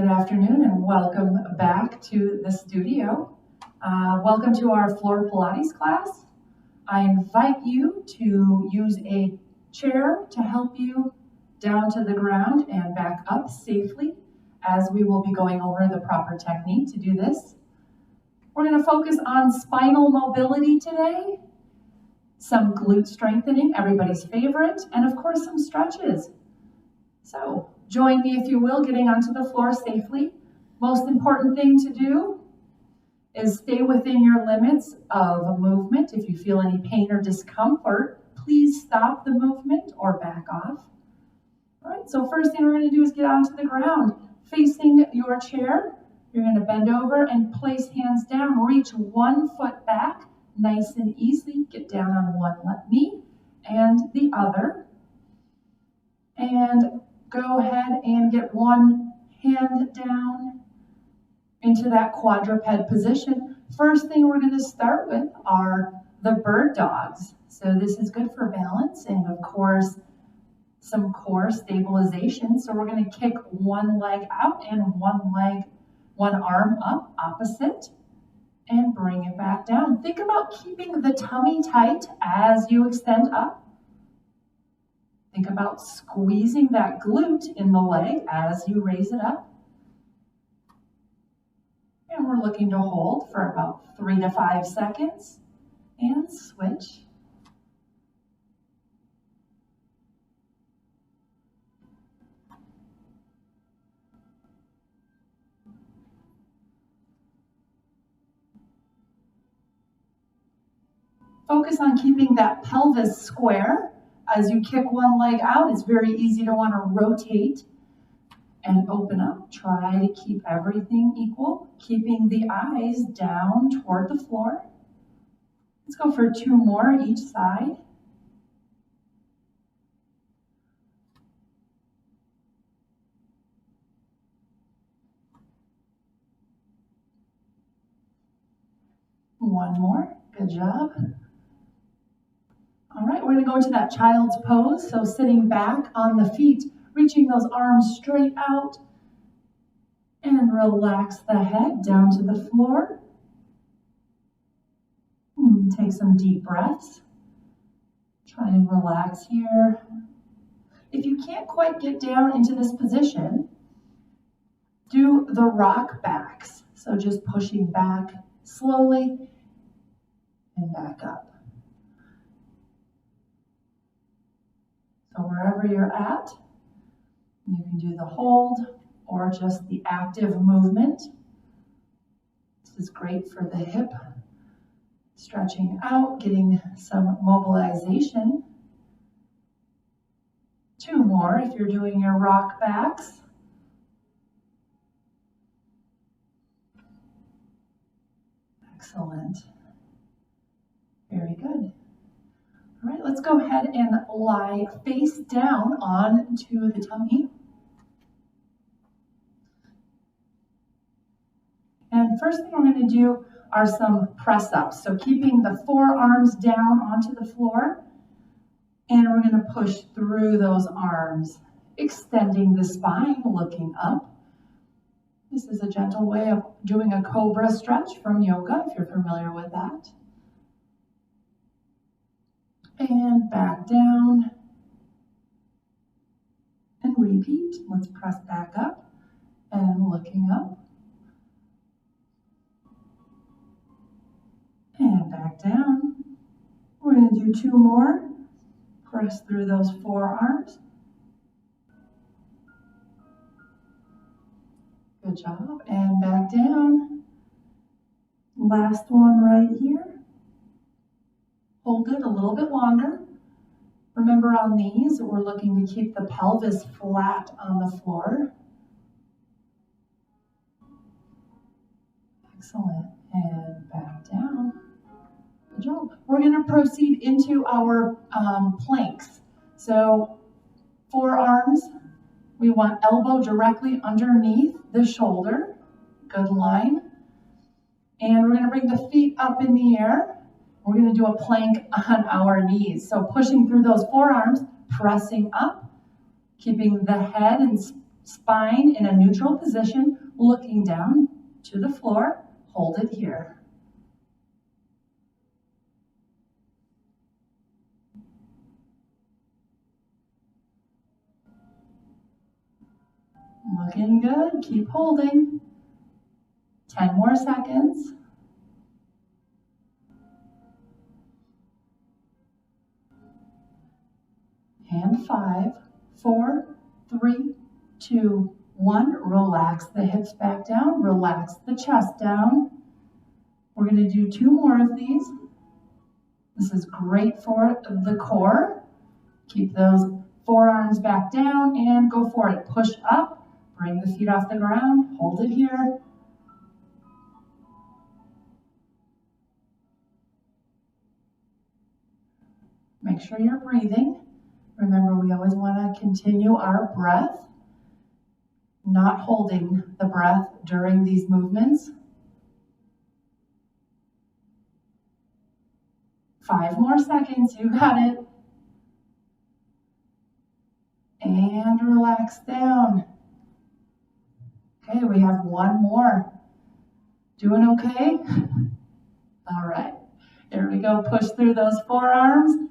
Good afternoon and welcome back to the studio. Welcome to our floor Pilates class. I invite you to use a chair to help you down to the ground and back up safely as we will be going over the proper technique to do this. We're going to focus on spinal mobility today, some glute strengthening, everybody's favorite, and of course some stretches. So join me if you will, getting onto the floor safely. Most important thing to do is stay within your limits of movement. If you feel any pain or discomfort, please stop the movement or back off. All right, so first thing we're going to do is get onto the ground. Facing your chair, you're going to bend over and place hands down. Reach one foot back, nice and easy. Get down on one knee and the other. And go ahead and get one hand down into that quadruped position. First thing we're going to start with are the bird dogs. So this is good for balance and of course some core stabilization. So we're going to kick one leg out and one arm up opposite and bring it back down. Think about keeping the tummy tight as you extend up. Think about squeezing that glute in the leg as you raise it up. And we're looking to hold for about 3 to 5 seconds and switch. Focus on keeping that pelvis square. As you kick one leg out, it's very easy to want to rotate and open up. Try to keep everything equal, keeping the eyes down toward the floor. Let's go for 2 more each side. One more, good job. All right, we're going to go into that child's pose. So sitting back on the feet, reaching those arms straight out, and relax the head down to the floor. Take some deep breaths. Try and relax here. If you can't quite get down into this position, do the rock backs. So just pushing back slowly and back up. So wherever you're at, you can do the hold or just the active movement. This is great for the hip, stretching out, getting some mobilization. 2 more if you're doing your rock backs. Excellent. Very good. All right, let's go ahead and lie face down onto the tummy. And first thing we're going to do are some press-ups. So keeping the forearms down onto the floor, and we're going to push through those arms, extending the spine, looking up. This is a gentle way of doing a cobra stretch from yoga, if you're familiar with that. And back down. And repeat. Let's press back up and looking up. And back down. We're going to do 2 more. Press through those forearms. Good job. And back down. Last one right here. Hold it a little bit longer. Remember on these, we're looking to keep the pelvis flat on the floor. Excellent. And back down. Good job. We're going to proceed into our planks. So forearms, we want elbow directly underneath the shoulder. Good line. And we're going to bring the feet up in the air. We're going to do a plank on our knees. So pushing through those forearms, pressing up, keeping the head and spine in a neutral position, looking down to the floor. Hold it here. Looking good, keep holding. 10 more seconds. And 5, 4, 3, 2, 1. Relax the hips back down, relax the chest down. We're going to do 2 more of these. This is great for the core. Keep those forearms back down and go for it. Push up, bring the feet off the ground, hold it here. Make sure you're breathing. Remember, we always want to continue our breath, not holding the breath during these movements. 5 more seconds, you got it. And relax down. Okay, we have 1 more. Doing okay? All right, here we go. Push through those forearms.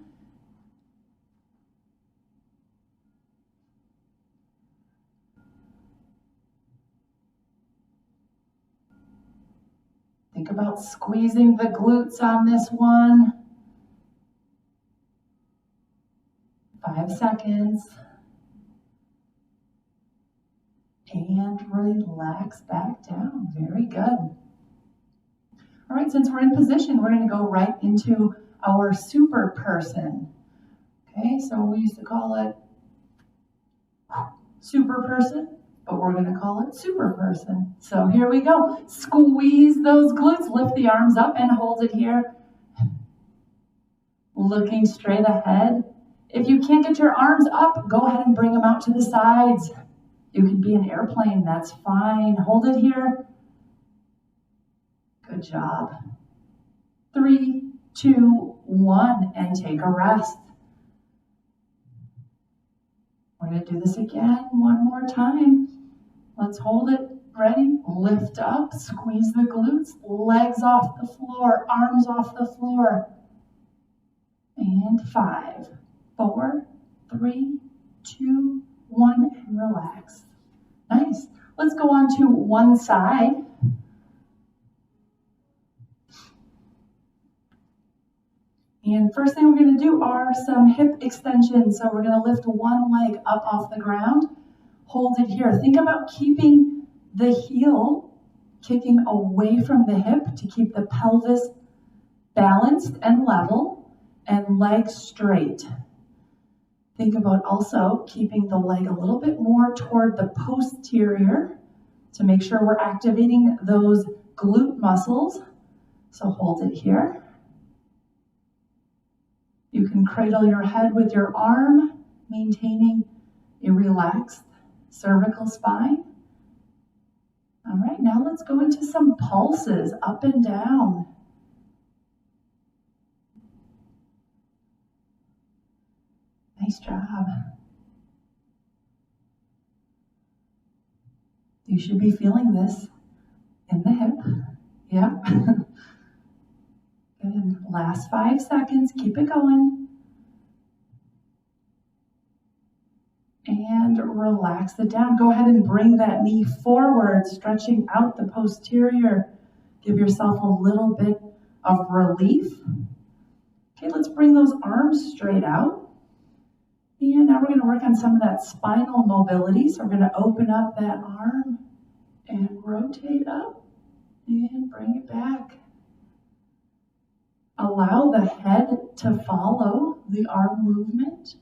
Think about squeezing the glutes on this one. 5 seconds. And relax back down. Very good. All right, since we're in position, we're going to go right into our super person. Okay, so we used to call it super person, but we're going to call it super person. So here we go. Squeeze those glutes, lift the arms up and hold it here. Looking straight ahead. If you can't get your arms up, go ahead and bring them out to the sides. You can be an airplane, that's fine. Hold it here. Good job. 3, 2, 1, and take a rest. We're going to do this again 1 more time. Let's hold it. Ready? Lift up, squeeze the glutes, legs off the floor, arms off the floor. And 5, 4, 3, 2, 1, and relax. Nice. Let's go on to one side. And first thing we're going to do are some hip extensions. So we're going to lift one leg up off the ground. Hold it here. Think about keeping the heel kicking away from the hip to keep the pelvis balanced and level and legs straight. Think about also keeping the leg a little bit more toward the posterior to make sure we're activating those glute muscles. So hold it here. You can cradle your head with your arm, maintaining a relaxed cervical spine. All right, now let's go into some pulses up and down. Nice job. You should be feeling this in the hip. Yeah. Good. Last 5 seconds. Keep it going. And relax it down. Go ahead and bring that knee forward, stretching out the posterior. Give yourself a little bit of relief. Okay, let's bring those arms straight out. And now we're going to work on some of that spinal mobility. So we're going to open up that arm and rotate up and bring it back. Allow the head to follow the arm movement.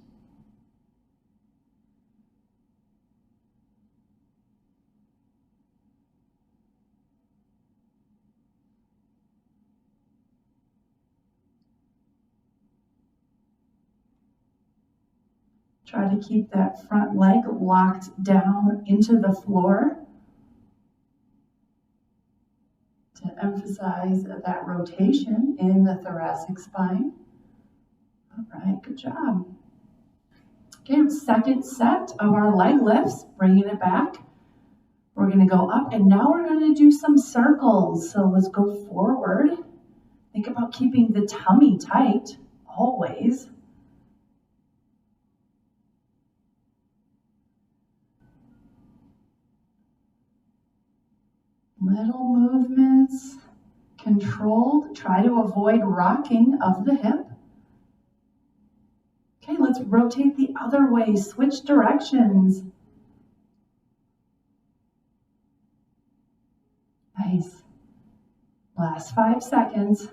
Try to keep that front leg locked down into the floor to emphasize that rotation in the thoracic spine. All right, good job. Okay, second set of our leg lifts, bringing it back. We're gonna go up and now we're gonna do some circles. So let's go forward. Think about keeping the tummy tight, always. Little movements, controlled. Try to avoid rocking of the hip. Okay, let's rotate the other way, switch directions. Nice. Last 5 seconds.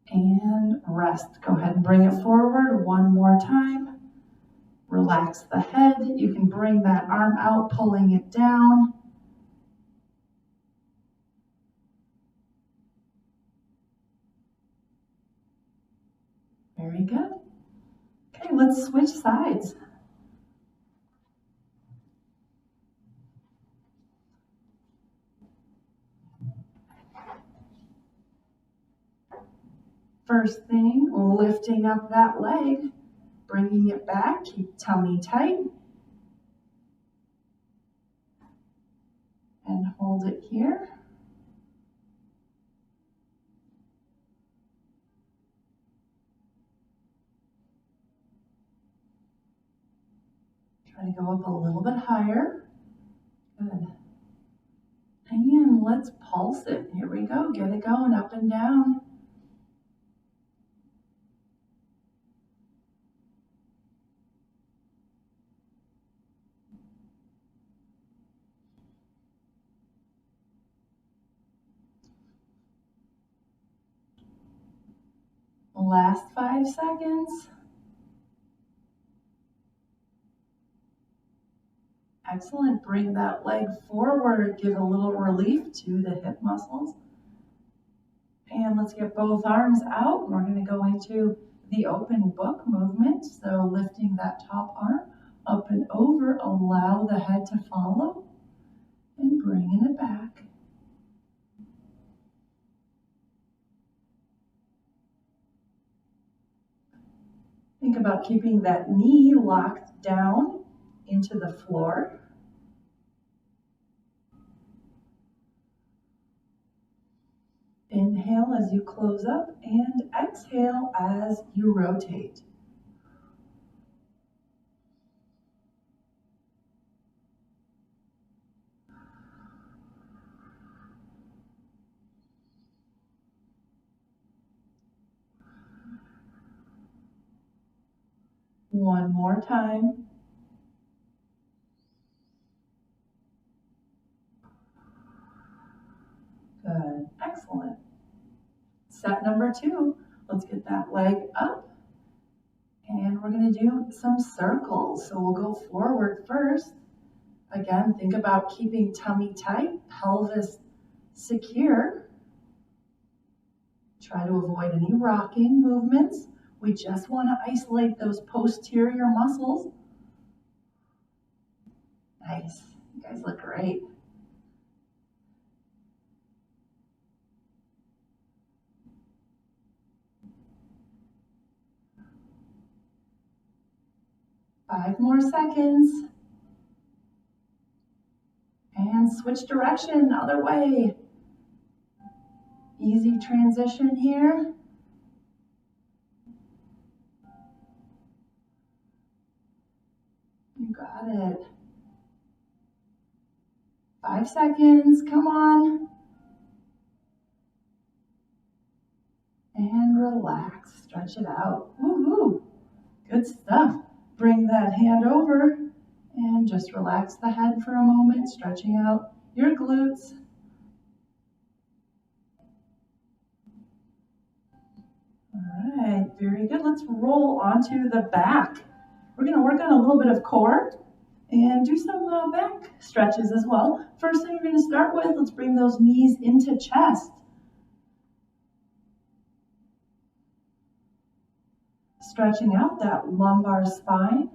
And rest. Go ahead and bring it forward one more time. Relax the head. You can bring that arm out, pulling it down. Very good. Okay, let's switch sides. First thing, lifting up that leg, bringing it back, keep tummy tight. And hold it here. Try to go up a little bit higher. Good. And let's pulse it. Here we go. Get it going up and down. Last 5 seconds. Excellent. Bring that leg forward. Give a little relief to the hip muscles. And let's get both arms out. We're going to go into the open book movement. So lifting that top arm up and over. Allow the head to follow. And bringing it back. Think about keeping that knee locked down into the floor. Inhale as you close up and exhale as you rotate. One more time. Good, excellent. Set number 2, let's get that leg up. And we're gonna do some circles. So we'll go forward first. Again, think about keeping tummy tight, pelvis secure. Try to avoid any rocking movements. We just want to isolate those posterior muscles. Nice. You guys look great. Five more seconds. And switch direction, other way. Easy transition here. You got it. 5 seconds, come on. And relax, stretch it out. Woohoo, good stuff. Bring that hand over and just relax the head for a moment, stretching out your glutes. All right, very good. Let's roll onto the back. We're gonna work on a little bit of core and do some back stretches as well. First thing we're gonna start with, let's bring those knees into chest. Stretching out that lumbar spine.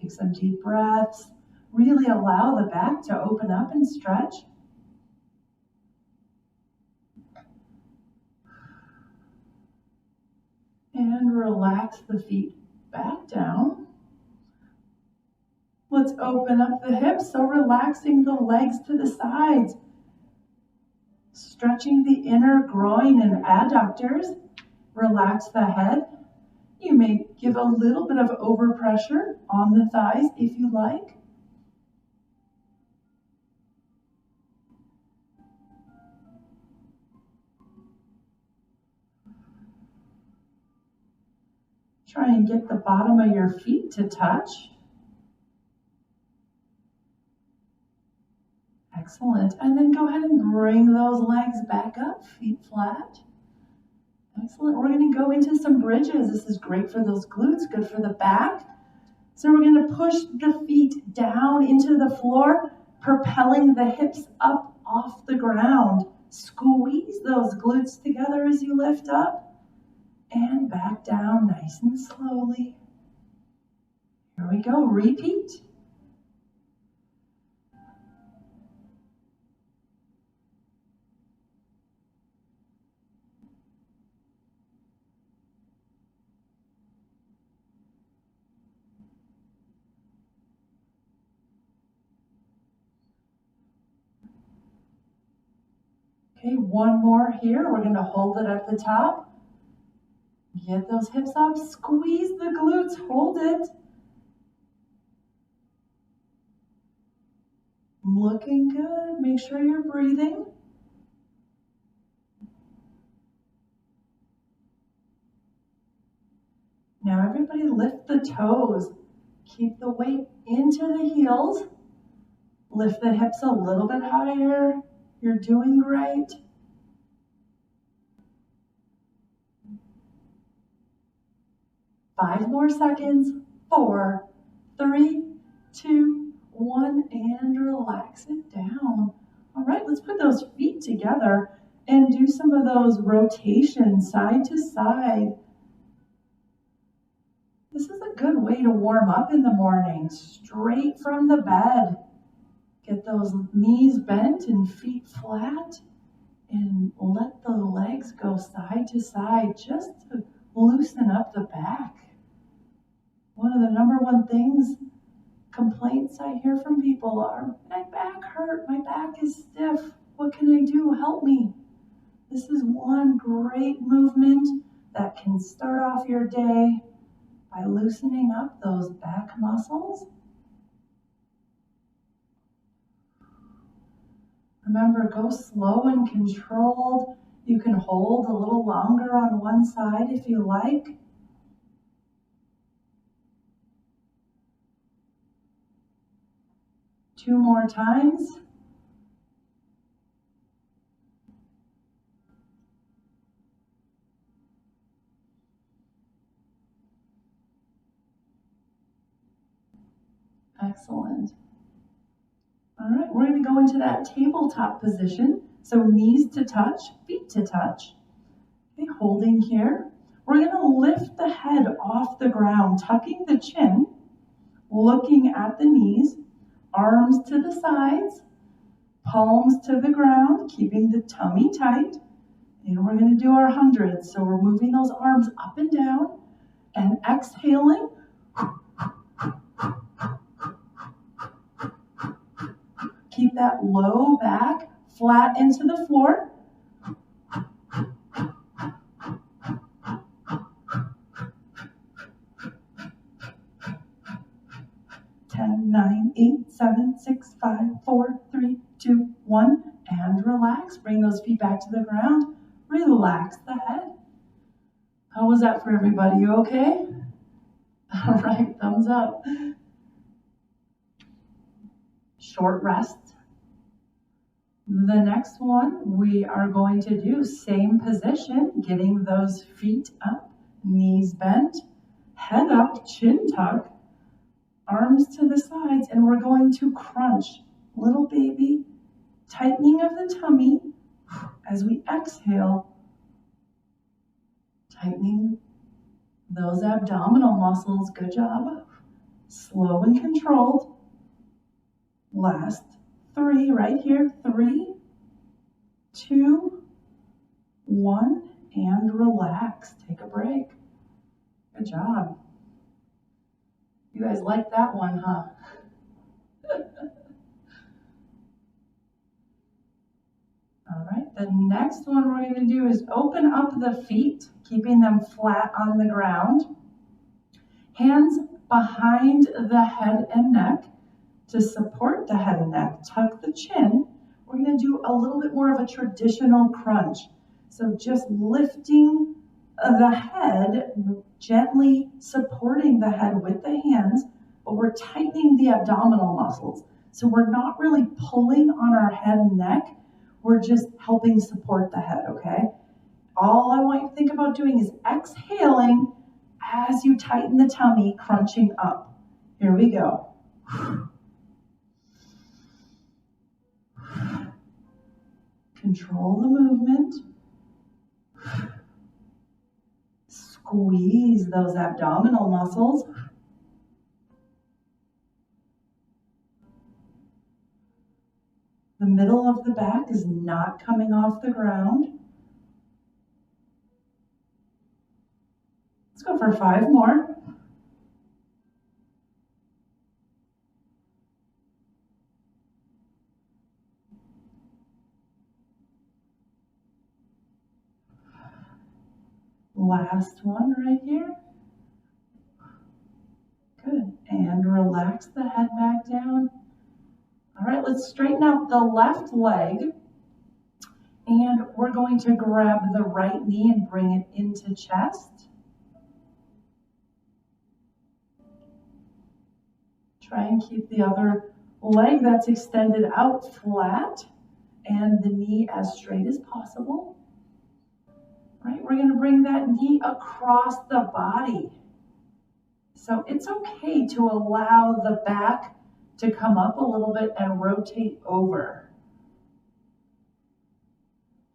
Take some deep breaths. Really allow the back to open up and stretch. And relax the feet back down. Let's open up the hips, so relaxing the legs to the sides. Stretching the inner groin and adductors. Relax the head. You may give a little bit of overpressure on the thighs if you like. Try and get the bottom of your feet to touch. Excellent. And then go ahead and bring those legs back up, feet flat. Excellent. We're going to go into some bridges. This is great for those glutes, good for the back. So we're going to push the feet down into the floor, propelling the hips up off the ground. Squeeze those glutes together as you lift up. And back down nice and slowly. Here we go. Repeat. Okay, one more here. We're going to hold it at the top. Get those hips up, squeeze the glutes, hold it. Looking good, make sure you're breathing. Now everybody lift the toes. Keep the weight into the heels. Lift the hips a little bit higher. You're doing great. Five more seconds. 4, 3, 2, 1, and relax it down. All right, let's put those feet together and do some of those rotations side to side. This is a good way to warm up in the morning, straight from the bed. Get those knees bent and feet flat, and let the legs go side to side just to loosen up the back. One of the number one complaints I hear from people are, my back hurt, my back is stiff, what can I do, help me. This is one great movement that can start off your day by loosening up those back muscles. Remember, go slow and controlled. You can hold a little longer on one side if you like. Two more times. Excellent. All right, we're going to go into that tabletop position. So knees to touch, feet to touch. Okay, holding here. We're going to lift the head off the ground, tucking the chin, looking at the knees, arms to the sides, palms to the ground, keeping the tummy tight. And we're going to do our 100. So we're moving those arms up and down and exhaling. Keep that low back flat into the floor. Ten, 9, 8, 7, 6, 5, 4, 3, 2, 1, and relax. Bring those feet back to the ground. Relax the head. How was that for everybody? You okay? All right, thumbs up. Short rest. The next one we are going to do, same position, getting those feet up, knees bent, head up, chin tuck, arms to the sides, and we're going to crunch. Little baby, tightening of the tummy as we exhale, tightening those abdominal muscles. Good job. Slow and controlled. Last 3 right here. 3, 2, 1, and relax. Take a break. Good job. You guys like that one, huh? All right, the next one we're going to do is open up the feet, keeping them flat on the ground. Hands behind the head and neck to support the head and neck. Tuck the chin. We're going to do a little bit more of a traditional crunch. So just lifting the head, gently supporting the head with the hands, but we're tightening the abdominal muscles. So we're not really pulling on our head and neck. We're just helping support the head, okay? All I want you to think about doing is exhaling as you tighten the tummy, crunching up. Here we go. Control the movement. Squeeze those abdominal muscles. The middle of the back is not coming off the ground. Let's go for 5 more. Last one right here. Good. And relax the head back down. All right, let's straighten out the left leg. And we're going to grab the right knee and bring it into chest. Try and keep the other leg that's extended out flat and the knee as straight as possible. Right, we're going to bring that knee across the body. So it's okay to allow the back to come up a little bit and rotate over.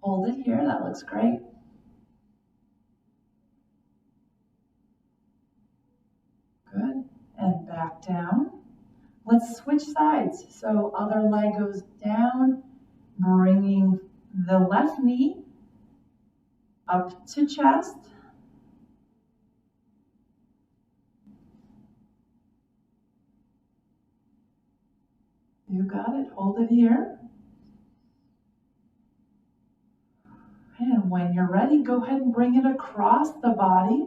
Hold it here, that looks great. Good, and back down. Let's switch sides. So other leg goes down, bringing the left knee up to chest. You got it, hold it here. And when you're ready, go ahead and bring it across the body.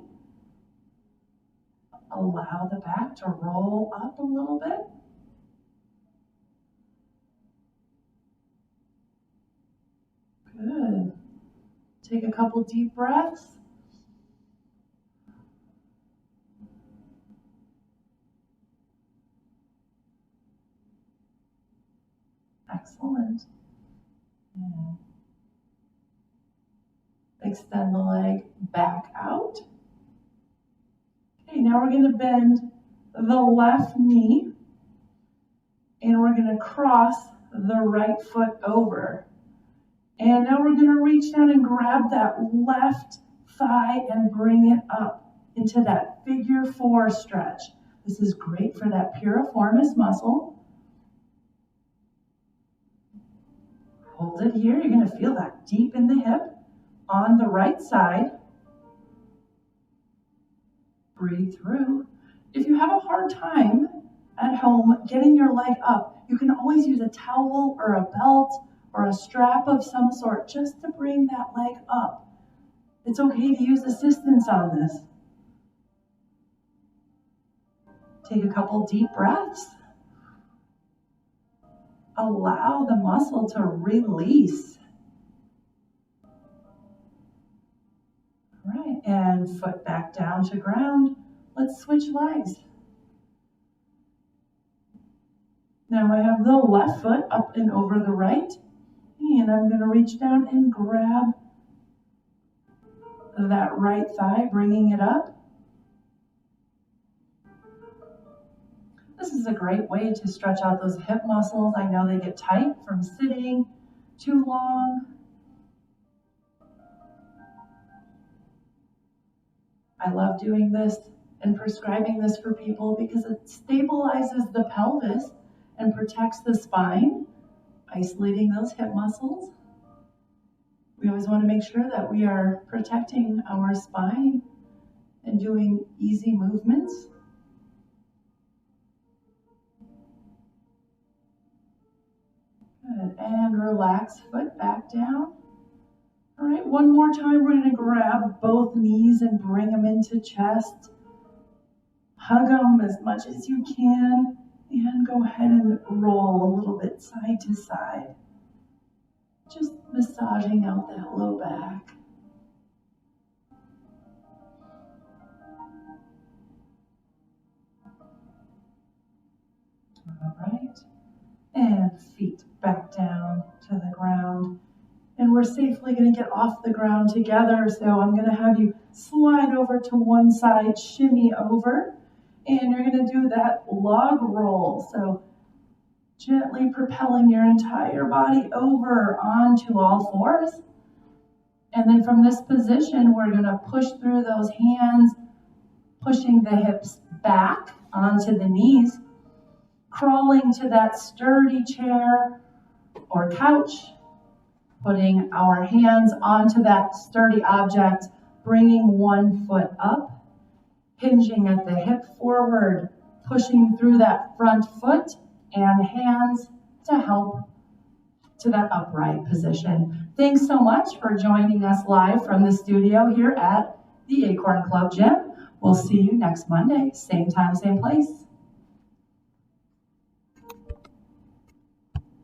Allow the back to roll up a little bit. Good. Take a couple deep breaths. Excellent. And extend the leg back out. Okay, now we're going to bend the left knee and we're going to cross the right foot over. And now we're going to reach down and grab that left thigh and bring it up into that figure 4 stretch. This is great for that piriformis muscle. Hold it here. You're going to feel that deep in the hip on the right side. Breathe through. If you have a hard time at home getting your leg up, you can always use a towel or a belt or a strap of some sort just to bring that leg up. It's okay to use assistance on this. Take a couple deep breaths. Allow the muscle to release. All right, and foot back down to ground. Let's switch legs. Now I have the left foot up and over the right, and I'm going to reach down and grab that right thigh, bringing it up. This is a great way to stretch out those hip muscles. I know they get tight from sitting too long. I love doing this and prescribing this for people because it stabilizes the pelvis and protects the spine, isolating those hip muscles. We always want to make sure that we are protecting our spine and doing easy movements. Good, and relax, foot back down. All right, one more time, we're gonna grab both knees and bring them into chest. Hug them as much as you can, and go ahead and roll a little bit side to side. Just massaging out that low back. All right, and feet back down to the ground. And we're safely going to get off the ground together. So I'm going to have you slide over to one side, shimmy over, and you're going to do that log roll. So gently propelling your entire body over onto all fours. And then from this position, we're going to push through those hands, pushing the hips back onto the knees, crawling to that sturdy chair or couch, putting our hands onto that sturdy object, bringing one foot up, hinging at the hip forward, pushing through that front foot, and hands to help to that upright position. Thanks so much for joining us live from the studio here at the Acorn Club Gym. We'll see you next Monday, same time, same place.